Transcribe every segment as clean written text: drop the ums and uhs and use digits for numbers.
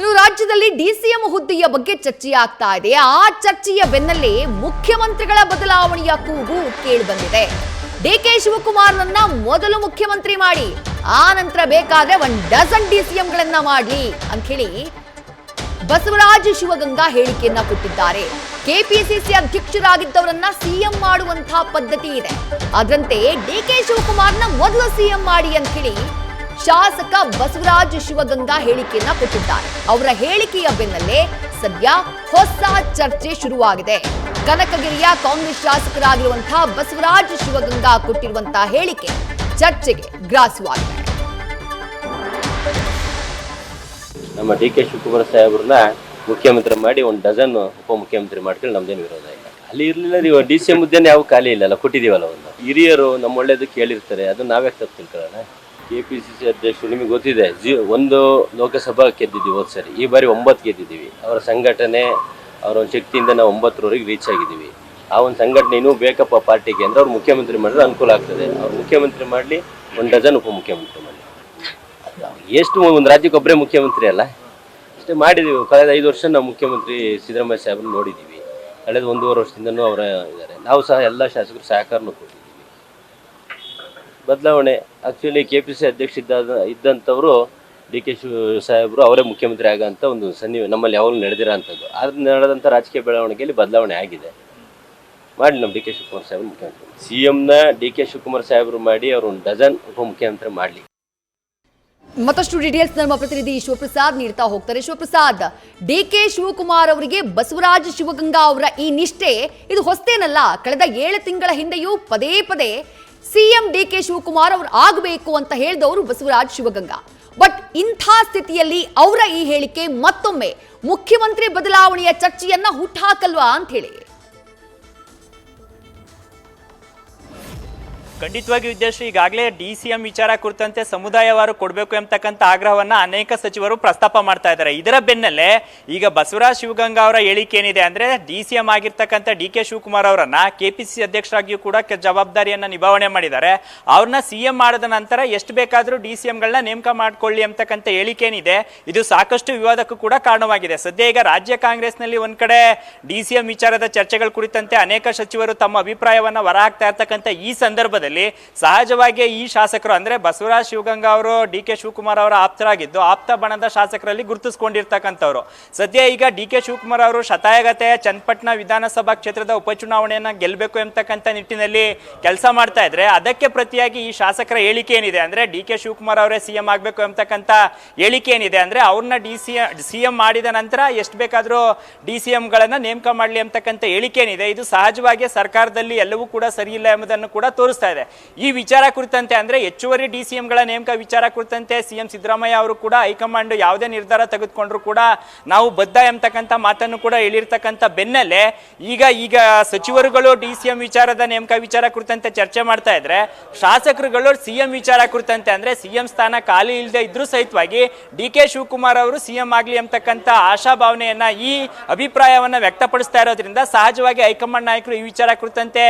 ಇನ್ನು ರಾಜ್ಯದಲ್ಲಿ ಡಿಸಿಎಂ ಹುದ್ದೆಯ ಬಗ್ಗೆ ಚರ್ಚೆಯಾಗ್ತಾ ಇದೆ. ಆ ಚರ್ಚೆಯ ಬೆನ್ನಲ್ಲೇ ಮುಖ್ಯಮಂತ್ರಿಗಳ ಬದಲಾವಣೆಯ ಕೂಗು ಕೇಳಿಬಂದಿದೆ. ಡಿಕೆ ಶಿವಕುಮಾರ್ನನ್ನ ಮೊದಲು ಮುಖ್ಯಮಂತ್ರಿ ಮಾಡಿ, ಆ ನಂತರ ಬೇಕಾದ್ರೆ 1 ಡಜನ್ ಡಿಸಿಎಂಗಳನ್ನ ಮಾಡ್ಲಿ ಅಂತ ಹೇಳಿ ಬಸವರಾಜ ಶಿವಗಂಗಾ ಹೇಳಿಕೆಯನ್ನ ಕೊಟ್ಟಿದ್ದಾರೆ. ಕೆಪಿಸಿಸಿ ಅಧ್ಯಕ್ಷರಾಗಿದ್ದವರನ್ನ ಸಿಎಂ ಮಾಡುವಂತಹ ಪದ್ಧತಿ ಇದೆ, ಅದರಂತೆ ಡಿಕೆ ಶಿವಕುಮಾರ್ನ ಮೊದಲು ಸಿಎಂ ಮಾಡಿ ಅಂತ ಹೇಳಿ ಶಾಸಕ ಬಸವರಾಜ ಶಿವಗಂಗಾ ಹೇಳಿಕೆಯನ್ನ ಕೊಟ್ಟಿದ್ದಾರೆ. ಅವರ ಹೇಳಿಕೆಯ ಬೆನ್ನಲ್ಲೇ ಸದ್ಯ ಹೊಸ ಚರ್ಚೆ ಶುರುವಾಗಿದೆ. ಕನಕಗಿರಿಯ ಕಾಂಗ್ರೆಸ್ ಶಾಸಕರಾಗಿರುವಂತಹ ಬಸವರಾಜ ಶಿವಗಂಗಾ ಕೊಟ್ಟಿರುವಂತಹ ಹೇಳಿಕೆ ಚರ್ಚೆಗೆ ಗ್ರಾಸವಾಗಿದೆ. ನಮ್ಮ ಡಿಕೆ ಶಿವಕುಮಾರ್ ಸಾಹೇಬ್ರನ್ನ ಮುಖ್ಯಮಂತ್ರಿ ಮಾಡಿ 1 ಡಜನ್ ಉಪಮುಖ್ಯಮಂತ್ರಿ ಮಾಡ್ಕೊಂಡು ನಮ್ದೇನು ವಿರೋಧ ಇಲ್ಲ. ಅಲ್ಲಿ ಇರಲಿಲ್ಲ, ನೀವು ಡಿಸಿಎಂ ಮುದ್ದೆನೇ ಯಾವ ಖಾಲಿ ಇಲ್ಲಲ್ಲ, ಕೊಟ್ಟಿದ್ದೀವಲ್ಲ. ಒಂದು ಹಿರಿಯರು ನಮ್ಮ ಒಳ್ಳೇದಕ್ಕೆ ಹೇಳಿರ್ತಾರೆ, ಅದನ್ನ ನಾವೇ ತಪ್ಪು ತಿಳ್ಕೊಳ್ಳೋಣ. ಕೆಪಿಸಿಸಿ ಅಧ್ಯಕ್ಷರು ನಿಮಗೆ ಗೊತ್ತಿದೆ, 1 ಲೋಕಸಭಾ ಗೆದ್ದಿದ್ದೀವಿ ಹೋದ ಸರಿ, ಈ ಬಾರಿ 9 ಗೆದ್ದಿದ್ದೀವಿ. ಅವರ ಸಂಘಟನೆ, ಅವರ ಒಂದು ಶಕ್ತಿಯಿಂದ ನಾವು 9ರವರೆಗೆ ರೀಚ್ ಆಗಿದ್ದೀವಿ. ಆ ಒಂದು ಸಂಘಟನೆ ಇನ್ನೂ ಬೇಕಪ್ಪ ಪಾರ್ಟಿಗೆ ಅಂದ್ರೆ ಅವ್ರು ಮುಖ್ಯಮಂತ್ರಿ ಮಾಡಿದ್ರೆ ಅನುಕೂಲ ಆಗ್ತದೆ. ಅವ್ರು ಮುಖ್ಯಮಂತ್ರಿ ಮಾಡಲಿ, 1 ಡಜನ್ ಉಪಮುಖ್ಯಮಂತ್ರಿ ಮಾಡಲಿ. ಎಷ್ಟು ಒಂದು ರಾಜ್ಯಕ್ಕೆ ಒಬ್ಬರೇ ಮುಖ್ಯಮಂತ್ರಿ ಅಲ್ಲ, ಅಷ್ಟೇ ಮಾಡಿದ್ದೀವಿ. ಕಳೆದ 5 ವರ್ಷ ನಾವು ಮುಖ್ಯಮಂತ್ರಿ ಸಿದ್ದರಾಮಯ್ಯ ಸಾಹೇಬ್ರನ್ನ ನೋಡಿದ್ದೀವಿ. ಕಳೆದ 1.5 ವರ್ಷದಿಂದನೂ ಅವರ ಇದ್ದಾರೆ. ನಾವು ಸಹ ಎಲ್ಲ ಶಾಸಕರು ಸಹಕಾರನೂ ಕೊಟ್ಟಿದ್ದೀವಿ. ಬದಲಾವಣೆ ಆ್ಯಕ್ಚುಲಿ ಕೆಪಿಸಿಸಿ ಅಧ್ಯಕ್ಷ ಇದ್ದಂಥವರು ಡಿಕೆ ಸಾಹೇಬರು ಅವರೇ ಮುಖ್ಯಮಂತ್ರಿ ಆಗೋಂಥ ಒಂದು ನಮ್ಮಲ್ಲಿ ಯಾವಾಗಲೂ ನಡೆದಿರೋ ಅಂಥದ್ದು. ಆದ್ರೆ ನಡೆದಂಥ ರಾಜಕೀಯ ಬೆಳವಣಿಗೆಯಲ್ಲಿ ಬದಲಾವಣೆ ಆಗಿದೆ. ಮಾಡಿ ನಮ್ಮ ಡಿಕೆ ಶಿವಕುಮಾರ್ ಸಾಹೇಬರು ಮುಖ್ಯಮಂತ್ರಿ, ಸಿಎಂನ ಡಿಕೆ ಶಿವಕುಮಾರ್ ಸಾಹೇಬರು ಮಾಡಿ ಅವರು 1 ಡಜನ್ ಉಪಮುಖ್ಯಮಂತ್ರಿ ಮಾಡಲಿ. ಮತ್ತಷ್ಟು ಡೀಟೇಲ್ಸ್ ನಮ್ಮ ಪ್ರತಿನಿಧಿ ಶಿವಪ್ರಸಾದ್ ನೀಡ್ತಾ ಹೋಗ್ತಾರೆ. ಶಿವಪ್ರಸಾದ್, ಡಿಕೆ ಶಿವಕುಮಾರ್ ಅವರಿಗೆ ಬಸವರಾಜ ಶಿವಗಂಗಾ ಅವರ ಈ ನಿಷ್ಠೆ ಇದು ಹೊಸತೇನಲ್ಲ. ಕಳೆದ 7 ತಿಂಗಳ ಹಿಂದೆಯೂ ಪದೇ ಪದೇ ಸಿಎಂ ಡಿಕೆ ಶಿವಕುಮಾರ್ ಅವರು ಆಗಬೇಕು ಅಂತ ಹೇಳಿದವರು ಬಸವರಾಜ ಶಿವಗಂಗಾ. ಬಟ್ ಇಂಥ ಸ್ಥಿತಿಯಲ್ಲಿ ಅವರ ಈ ಹೇಳಿಕೆ ಮತ್ತೊಮ್ಮೆ ಮುಖ್ಯಮಂತ್ರಿ ಬದಲಾವಣೆಯ ಚರ್ಚೆಯನ್ನ ಹುಟ್ಟುಹಾಕಲ್ವಾ ಅಂತ ಹೇಳಿ. ಖಂಡಿತವಾಗಿ ವಿದ್ಯಾಶ್ರೀ, ಈಗಾಗಲೇ ಡಿಸಿಎಂ ವಿಚಾರ ಕುರಿತಂತೆ ಸಮುದಾಯವಾರು ಕೊಡಬೇಕು ಎಂಬತಕ್ಕಂಥ ಆಗ್ರಹವನ್ನ ಅನೇಕ ಸಚಿವರು ಪ್ರಸ್ತಾಪ ಮಾಡ್ತಾ ಇದ್ದಾರೆ. ಇದರ ಬೆನ್ನಲ್ಲೇ ಈಗ ಬಸವರಾಜ ಶಿವಗಂಗಾ ಅವರ ಹೇಳಿಕೆ ಏನಿದೆ ಅಂದ್ರೆ, ಡಿಸಿಎಂ ಆಗಿರ್ತಕ್ಕಂಥ ಡಿಕೆ ಶಿವಕುಮಾರ್ ಅವರನ್ನ ಕೆಪಿಸಿಸಿ ಅಧ್ಯಕ್ಷರಾಗಿಯೂ ಕೂಡ ಜವಾಬ್ದಾರಿಯನ್ನ ನಿಭಾವಣೆ ಮಾಡಿದ್ದಾರೆ. ಅವ್ರನ್ನ ಸಿಎಂ ಮಾಡಿದ ನಂತರ ಎಷ್ಟು ಬೇಕಾದರೂ ಡಿಸಿಎಂಗಳನ್ನ ನೇಮಕ ಮಾಡ್ಕೊಳ್ಳಿ ಅಂತಕ್ಕಂಥ ಹೇಳಿಕೆ ಏನಿದೆ, ಇದು ಸಾಕಷ್ಟು ವಿವಾದಕ್ಕೂ ಕೂಡ ಕಾರಣವಾಗಿದೆ. ಸದ್ಯ ಈಗ ರಾಜ್ಯ ಕಾಂಗ್ರೆಸ್ನಲ್ಲಿ ಒಂದ್ ಕಡೆ ಡಿಸಿಎಂ ವಿಚಾರದ ಚರ್ಚೆಗಳ ಕುರಿತಂತೆ ಅನೇಕ ಸಚಿವರು ತಮ್ಮ ಅಭಿಪ್ರಾಯವನ್ನ ಹೊರಹಾಕ್ತಾ ಇರ್ತಕ್ಕಂಥ ಈ ಸಂದರ್ಭದಲ್ಲಿ ಸಹಜವಾಗಿ ಈ ಶಾಸಕರು ಅಂದ್ರೆ ಬಸವರಾಜ ಶಿವಗಂಗಾ ಅವರು ಡಿಕೆ ಶಿವಕುಮಾರ್ ಅವರ ಆಪ್ತರಾಗಿದ್ದು ಆಪ್ತ ಬಣದ ಶಾಸಕರಲ್ಲಿ ಗುರುತಿಸಿಕೊಂಡಿರ್ತಕ್ಕಂಥವ್ರು. ಸದ್ಯ ಈಗ ಡಿಕೆ ಶಿವಕುಮಾರ್ ಅವರು ಶತಾಯಗತೆ ಚನ್ನಪಟ್ಟಣ ವಿಧಾನಸಭಾ ಕ್ಷೇತ್ರದ ಉಪಚುನಾವಣೆಯನ್ನ ಗೆಲ್ಲಬೇಕು ಎಂಬತಕ್ಕಂಥ ನಿಟ್ಟಿನಲ್ಲಿ ಕೆಲಸ ಮಾಡ್ತಾ ಇದ್ರೆ, ಅದಕ್ಕೆ ಪ್ರತಿಯಾಗಿ ಈ ಶಾಸಕರ ಹೇಳಿಕೆ ಏನಿದೆ ಅಂದ್ರೆ, ಡಿಕೆ ಶಿವಕುಮಾರ್ ಅವರೇ ಸಿಎಂ ಆಗಬೇಕು ಎಂಬತಕ್ಕಂಥ ಹೇಳಿಕೆ ಏನಿದೆ ಅಂದ್ರೆ, ಅವ್ರನ್ನ ಸಿಎಂ ಮಾಡಿದ ನಂತರ ಎಷ್ಟು ಬೇಕಾದರೂ ಡಿಸಿಎಂಗಳನ್ನ ನೇಮಕ ಮಾಡಲಿ ಎಂಬತಕ್ಕಂಥ ಹೇಳಿಕೆ ಏನಿದೆ, ಇದು ಸಹಜವಾಗಿ ಸರ್ಕಾರದಲ್ಲಿ ಎಲ್ಲವೂ ಕೂಡ ಸರಿ ಇಲ್ಲ ಎಂಬುದನ್ನು ಕೂಡ ತೋರಿಸ್ತಾ ಇದೆ. ಈ ವಿಚಾರ ಕುರಿತಂತೆ ಅಂದ್ರೆ ಹೆಚ್ಚುವರಿ ಡಿಸಿಎಂಗಳ ನೇಮಕ ವಿಚಾರ ಕುರಿತಂತೆ ಸಿಎಂ ಸಿದ್ದರಾಮಯ್ಯ ಅವರು ಕೂಡ ಹೈಕಮಾಂಡ್ ಯಾವುದೇ ನಿರ್ಧಾರ ತೆಗೆದುಕೊಂಡ್ರು ಕೂಡ ನಾವು ಬದ್ಧ ಎಂಬತಕ್ಕಂಥ ಮಾತನ್ನು ಕೂಡ ಹೇಳಿರ್ತಕ್ಕಂಥ ಬೆನ್ನಲ್ಲೇ ಈಗ ಸಚಿವರುಗಳು ಡಿಸಿಎಂ ವಿಚಾರದ ನೇಮಕ ವಿಚಾರ ಕುರಿತಂತೆ ಚರ್ಚೆ ಮಾಡ್ತಾ ಇದ್ರೆ, ಶಾಸಕರುಗಳು ಸಿಎಂ ವಿಚಾರ ಕುರಿತಂತೆ ಅಂದ್ರೆ ಸಿಎಂ ಸ್ಥಾನ ಖಾಲಿ ಇಲ್ಲದೆ ಇದ್ರೂ ಸಹಿತವಾಗಿ ಡಿಕೆ ಶಿವಕುಮಾರ್ ಅವರು ಸಿಎಂ ಆಗ್ಲಿ ಎಂಬತಕ್ಕಂಥ ಆಶಾಭಾವನೆಯನ್ನ, ಈ ಅಭಿಪ್ರಾಯವನ್ನ ವ್ಯಕ್ತಪಡಿಸ್ತಾ ಇರೋದ್ರಿಂದ ಸಹಜವಾಗಿ ಹೈಕಮಾಂಡ್ ನಾಯಕರು ಈ ವಿಚಾರ ಕುರಿತಂತೆ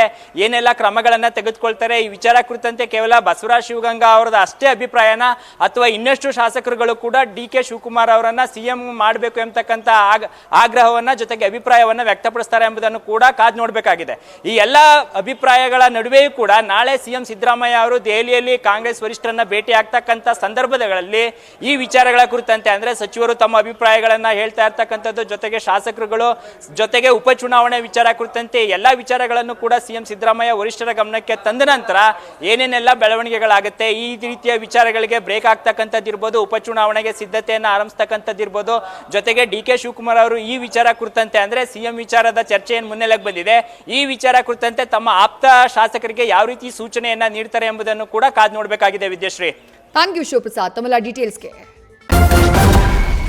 ಏನೆಲ್ಲ ಕ್ರಮಗಳನ್ನ ತೆಗೆದುಕೊಳ್ತಾರೆ, ಈ ವಿಚಾರ ಕುರಿತಂತೆ ಕೇವಲ ಬಸವರಾಜ ಶಿವಗಂಗಾ ಅವರದ ಅಷ್ಟೇ ಅಭಿಪ್ರಾಯನ ಅಥವಾ ಇನ್ನಷ್ಟು ಶಾಸಕರುಗಳು ಕೂಡ ಡಿಕೆ ಶಿವಕುಮಾರ್ ಅವರನ್ನ ಸಿಎಂ ಮಾಡಬೇಕು ಎಂಬತಕ್ಕಂಥ ಆಗ್ರಹವನ್ನ ಜೊತೆಗೆ ಅಭಿಪ್ರಾಯವನ್ನ ವ್ಯಕ್ತಪಡಿಸ್ತಾರೆ ಎಂಬುದನ್ನು ಕೂಡ ಕಾದು ನೋಡಬೇಕಾಗಿದೆ. ಈ ಎಲ್ಲ ಅಭಿಪ್ರಾಯಗಳ ನಡುವೆಯೂ ಕೂಡ ನಾಳೆ ಸಿಎಂ ಸಿದ್ದರಾಮಯ್ಯ ಅವರು ದೆಹಲಿಯಲ್ಲಿ ಕಾಂಗ್ರೆಸ್ ವರಿಷ್ಠರನ್ನ ಭೇಟಿ ಆಗ್ತಕ್ಕಂಥ ಸಂದರ್ಭಗಳಲ್ಲಿ ಈ ವಿಚಾರಗಳ ಕುರಿತಂತೆ ಅಂದ್ರೆ ಸಚಿವರು ತಮ್ಮ ಅಭಿಪ್ರಾಯಗಳನ್ನ ಹೇಳ್ತಾ ಇರ್ತಕ್ಕಂಥದ್ದು, ಜೊತೆಗೆ ಶಾಸಕರುಗಳು, ಜೊತೆಗೆ ಉಪಚುನಾವಣೆ ವಿಚಾರ ಕುರಿತಂತೆ ಎಲ್ಲಾ ವಿಚಾರಗಳನ್ನು ಕೂಡ ಸಿಎಂ ಸಿದ್ದರಾಮಯ್ಯ ವರಿಷ್ಠರ ಗಮನಕ್ಕೆ ತಂದ ನಂತರ ಏನೇನೆಲ್ಲ ಬೆಳವಣಿಗೆಗಳಾಗುತ್ತೆ, ಈ ರೀತಿಯ ವಿಚಾರಗಳಿಗೆ ಬ್ರೇಕ್ ಆಗ್ತಕ್ಕಂಥದ್ದಿರ್ಬೋದು, ಉಪಚುನಾವಣೆಗೆ ಸಿದ್ಧತೆಯನ್ನು ಆರಂಭಿಸ್ತಕ್ಕಂಥದ್ದಿರ್ಬೋದು, ಜೊತೆಗೆ ಡಿಕೆ ಶಿವಕುಮಾರ್ ಅವರು ಈ ವಿಚಾರ ಕುರಿತಂತೆ ಅಂದ್ರೆ ಸಿಎಂ ವಿಚಾರದ ಚರ್ಚೆ ಏನು ಮುನ್ನೆಲೆಗೆ ಬಂದಿದೆ, ಈ ವಿಚಾರ ಕುರಿತಂತೆ ತಮ್ಮ ಆಪ್ತ ಶಾಸಕರಿಗೆ ಯಾವ ರೀತಿ ಸೂಚನೆಯನ್ನ ನೀಡ್ತಾರೆ ಎಂಬುದನ್ನು ಕೂಡ ಕಾದು ನೋಡಬೇಕಾಗಿದೆ. ವಿದ್ಯಾಶ್ರೀ, ಥ್ಯಾಂಕ್ ಯು ಶಿವಪ್ರಸಾದ್ ತಮ್ಮೆಲ್ಲ ಡೀಟೇಲ್ಸ್ಗೆ.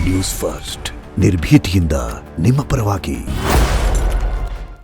ನ್ಯೂಸ್ ಫಸ್ಟ್ ನಿರ್ಭೀತಿಯಿಂದ ನಿಮ್ಮ ಪರವಾಗಿ.